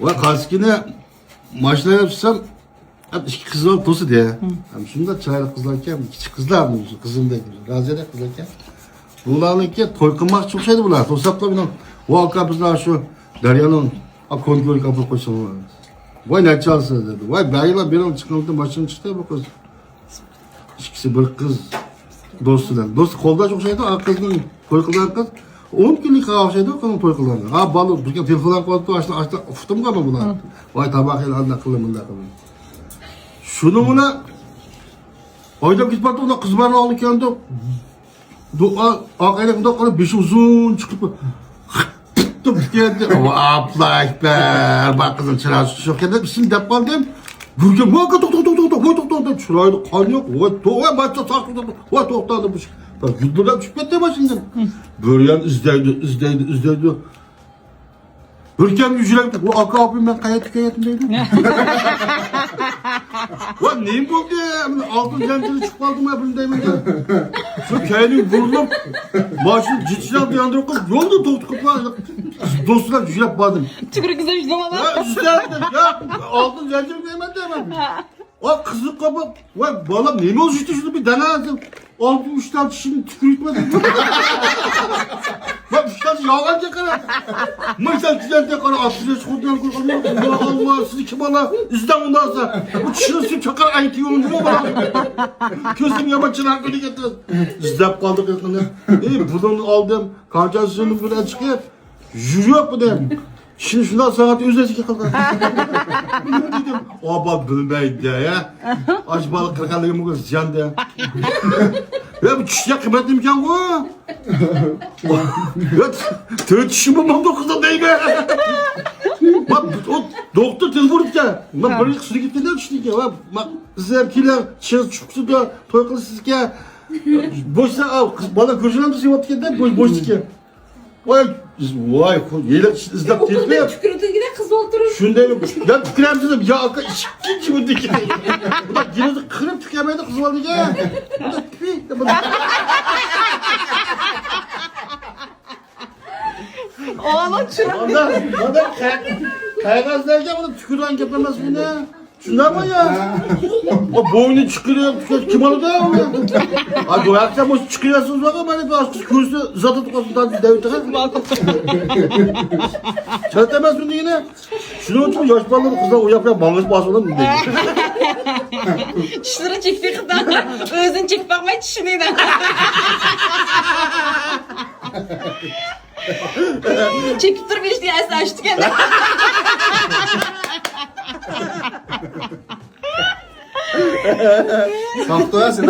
Va qaskini mashina yapsam hep iki kızlar tosu diye. Hem şunda çaylı kızlar ekan, kichik kızlar mı? Kızımdaki, raziyada kızlar ekan. Bularniki to'y qilmoqchi o'xshaydi bular. To'saqlar bilan voqa bizlar shu daryoning konko'rga olib qo'ysin. Voy nachalsiz dedi. Voy baylar bilan chiqib mashina chiqdi bu qiz. İkisi bir kız do'stidan. Do'st qo'ldash o'xshaydi, a qizning to'y qilgan qiz 10 kunlik o'xshaydi, qizning to'y qilgani. Ha, bola bizga telefon qilib ashla uftim qolma bular. Voy tabaqil anda qildim bunda qildim. Shuni buni oylab ketibdi, unda qiz bilan olib keldi. Dua oqaylik unda qilib besh uzun chiqib tutib ketdi. Allohu akbar. Bak qizim chiroq shu ketdi. Bismillah deb qoldim. Burga mo'ka to'xta chiroyli qon yo'q. Voy to'g'ri barcha saqladim. Voy to'xtadi bu. Bak yuldirab tushib ketdi mashindan. Bo'ryan izlaydi. Burkam yuribdi. Bu aka opim men qayerga ketyapman deydi. Voy nima bo'ldi? Oltin janjali chiqib qoldimi bundayman. Shu kayning burilib, mashin jichlab yondirib qo'yib, yo'lda to'xtatib do'stlar yurib bordim. Tükürüküze yüzlemem. Yüzlerdi. Ya altın zincir neymen demem. O kızı kapı. Vay balam neyme oldu işte şunu bir dene lazım. Altın üçten çişini tükürükmedim. Bak üçten yalan çakarak. Mesela güzel çakarak. Aslında çıkırtlar kurkamıyor. Ya Allah sizi kim ala. İzden ondan sonra. Bu çişini sürüp çakar ayıtı yolunca mı bana? Közüm yabancılar böyle getir. İzdep kaldık yakında. Buradan aldım. Kancasını buradan çıkıyor. Yürüyor bu dem. Şimdi şundan saat üzerine kaldı. Dedim, o bak bilmeydi ya. Aç balık kırkalıyım bu kız yandı ya. Ya bu çişe kıymet imkan bu. Ya tüy çişim olmam kızım değil mi? Bak o doktor telefon etti ya. Bak böyle kısırı gitti ne çişti ya. Bak kızlarkiler çiğ çıksı da toy kılsız ya. Boşsa al kız bana görüşen de sevap gitti boş ki. Vay yelek izlep Okulda tezme yap. tükürüğü gide kız oturur. Şunda ben tükürem dedim ya aka ikinci bu dike. Bu da yine de kırıp tüküremedi kız oldu ya. Bu da tüy. Oğlan çırak. Ondan kaygazlarken bunu tüküren yapamaz mı ne? Şundan mı ya? O boynu çıkıyor, kim alır da onu? Hadi o akşam o çıkıyorsunuz bakın bana bir aşkı kürsü zatı tukasından devlet takar. Çatemez bunu yine. Şunu uçma yaş balları kızlar o yapıyor balgız basmadan mı değil? Çişleri çekti kızdan. Özün çek bakmayı çişini de. Çekip dur bir işte gelsin açtı kendini. Sahtaya sen.